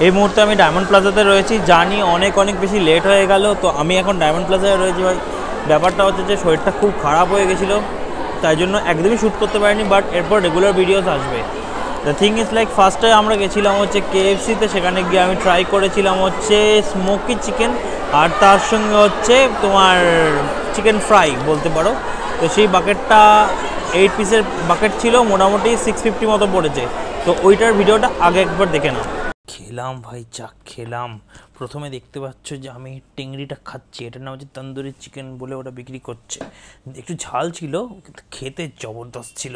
এই মুহূর্তে আমি ডায়মন্ড প্লাজাতে রয়েছি, জানি অনেক বেশি লেট হয়ে গেল। তো আমি এখন ডায়মন্ড প্লাজায় রয়েছি ভাই। ব্যাপারটা হচ্ছে যে শরীরটা খুব খারাপ হয়ে গেছিলো, তাই জন্য একদমই শ্যুট করতে পারিনি, বাট এরপর রেগুলার ভিডিওস আসবে। দ্য থিং ইজ লাইক ফার্স্টে আমরা গেছিলাম হচ্ছে KFC-তে, সেখানে গিয়ে আমি ট্রাই করেছিলাম হচ্ছে স্মোকি চিকেন, আর তার সঙ্গে হচ্ছে তোমার চিকেন ফ্রাই বলতে পারো। তো সেই বাকেটটা 8 পিসের বাকেট ছিল, মোটামুটি 650 মতো পড়েছে। তো ওইটার ভিডিওটা আগে একবার দেখে নাও। খেলাম ভাই, যা খেলাম। প্রথমে দেখতে পাচ্ছ যে আমি টেংরিটা খাচ্ছি, এটার নাম হচ্ছে তন্দুরি চিকেন বলে ওটা বিক্রি করছে। একটু ঝাল ছিল, কিন্তু খেতে জবরদস্ত ছিল,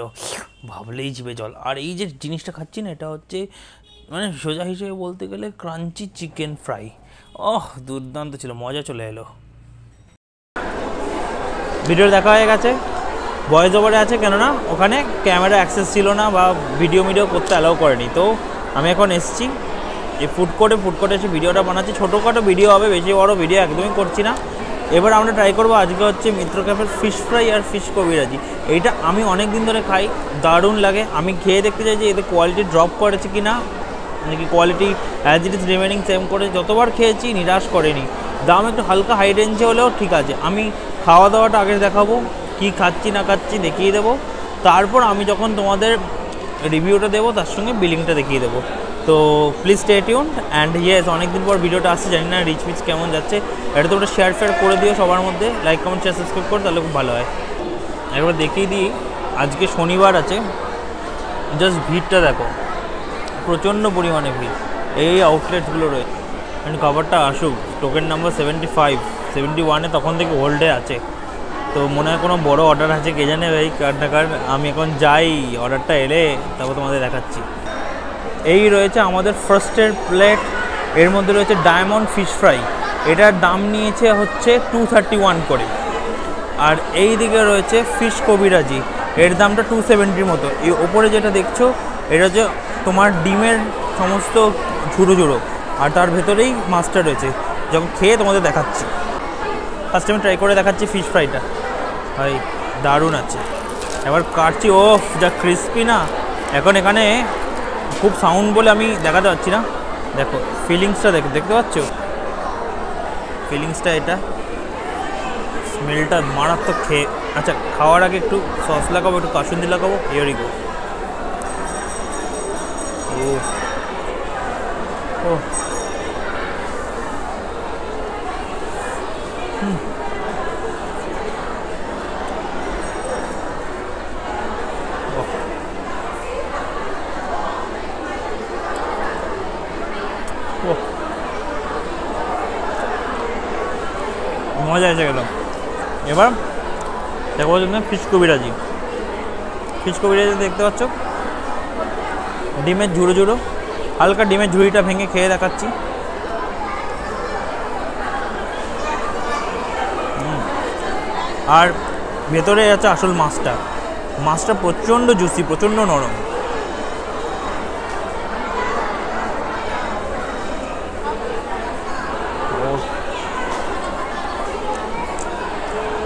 ভাবলেই জিভে জল। আর এই যে জিনিসটা খাচ্ছি না, এটা হচ্ছে মানে সোজা হিসেবে বলতে গেলে ক্রাঞ্চি চিকেন ফ্রাই। দুর্দান্ত ছিল, মজা চলে এলো। ভিডিও দেখা হয়ে গেছে, ভয়েস ওভারে আছে, কেননা ওখানে ক্যামেরা অ্যাক্সেস ছিল না বা ভিডিও করতে অ্যালাউ করেনি। তো আমি এখন এসেছি এই ফুড কোর্টে এসে ভিডিওটা বানাচ্ছি। ছোটোখাটো ভিডিও হবে, বেশি বড় ভিডিও একদমই করছি না। এবার আমরা ট্রাই করবো আজকে হচ্ছে মিত্র ক্যাফের ফিশ ফ্রাই আর ফিশ কবিরাজি। এইটা আমি অনেক দিন ধরে খাই, দারুণ লাগে। আমি খেয়ে দেখতে চাই যে এতে কোয়ালিটি ড্রপ করেছে কি না, নাকি quality as it is remaining same করে। যতবার খেয়েছি নিরাশ করেনি। দাম একটু হালকা হাই রেঞ্জে হলেও ঠিক আছে। আমি খাওয়া দাওয়াটা আগে দেখাবো, কি খাচ্ছি না খাচ্ছি দেখিয়ে দেবো। তারপর আমি যখন তোমাদের রিভিউটা দেবো তার সঙ্গে বিলিংটা দেখিয়ে দেবো। তো please stay tuned. And yes, অনেকদিন পর ভিডিওটা আসছে, জানি না রিচ কেমন যাচ্ছে। এটা তোমরা শেয়ার করে দিও সবার মধ্যে, লাইক কমেন্ট শেয়ার সাবস্ক্রাইব করো, তাহলে খুব ভালো হয়। একবার দেখিয়ে দিই, আজকে শনিবার আছে, জাস্ট ভিড়টা দেখো, প্রচণ্ড পরিমাণে ভিড়। এই আউটলেটসগুলো রয়েছে। অ্যান্ড খাবারটা আসুক, টোকেন নাম্বার 71-এ তখন থেকে হোল্ডে আছে। তো মনে হয় কোনো বড় অর্ডার আছে, কে জানে ভাই কার না কার। আমি এখন যাই, অর্ডারটা এলে তারপর তোমাদের দেখাচ্ছি। এই রয়েছে আমাদের ফার্স্টের প্লেট, এর মধ্যে রয়েছে ডায়মন্ড ফিশ ফ্রাই। এটার দাম নিয়েছে হচ্ছে 231 করে। আর এই দিকে রয়েছে ফিশ কবিরাজি, এর দামটা 270 মতো। এই ওপরে যেটা দেখছো এটা হচ্ছে তোমার ডিমের সমস্ত ঝুড়ো, আর তার ভেতরেই মাছটা রয়েছে। যখন খেয়ে তোমাদের দেখাচ্ছি, ফার্স্ট আমি ট্রাই করে দেখাচ্ছি ফিশ ফ্রাইটা। ভাই দারুণ আছে। এবার কাটছি, যা ক্রিস্পি না। এখন এখানে খুব সাউন্ড বলে আমি দেখাতে পারছি না। দেখো ফিলিংসটা, দেখতে পাচ্ছ ফিলিংসটা, এটা স্মেলটা মারাত্মক। খেয়ে আচ্ছা, খাওয়ার আগে একটু সস লাগাবো, একটু কাসুন্দি লাগাবো। হিয়ার গো। ও মজা এসে গেল। এবার দেখো ফিশ কবিরাজি দেখতে পাচ্ছ, ডিমের ঝুড়ো, হালকা ডিমের ঝুড়িটা ভেঙে খেয়ে দেখাচ্ছি। আর ভেতরে আছে আসল মাছটা প্রচণ্ড জুসি, প্রচণ্ড নরম।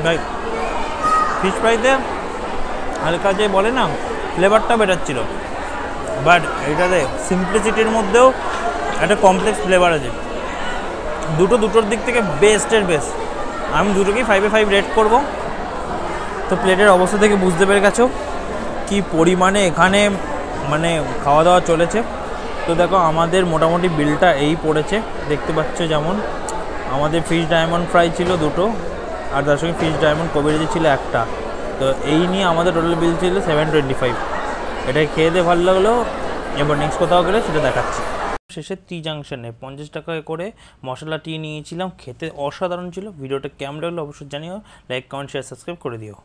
ভাই ফিশ ফ্রাইতে হালকা যে বলে না ফ্লেভারটা বেটাচ্ছিল, বাট এটাতে সিম্পলিসিটির মধ্যেও একটা কমপ্লেক্স ফ্লেভার আছে। দুটোর দিক থেকে বেস্টের বেস্ট। আমি দুটোকেই 5-এ 5 রেট করবো। তো প্লেটের অবস্থা থেকে বুঝতে পেরে গেছো কি পরিমাণে এখানে মানে খাওয়া দাওয়া চলেছে। তো দেখো আমাদের মোটামুটি বিলটা এই পড়েছে, দেখতে পাচ্ছ। যেমন আমাদের ফিশ ডায়মন্ড ফ্রাই ছিল 2টো, আর তার সঙ্গে ফিশ ডায়মন্ড কবিরাজি ছিল 1টা। তো এই নিয়ে আমাদের টোটাল বিল ছিল 725। এটাই খেয়ে দিয়ে ভালো লাগলো। এবার নেক্সট কোথাও গেলে সেটা দেখাচ্ছি। শেষে টি জাংশনে 50 টাকা করে মশলা টি নিয়েছিলাম, খেতে অসাধারণ ছিল। ভিডিওটা কেমন লাগলো অবশ্যই জানিও, লাইক কমেন্ট শেয়ার সাবস্ক্রাইব করে দিও।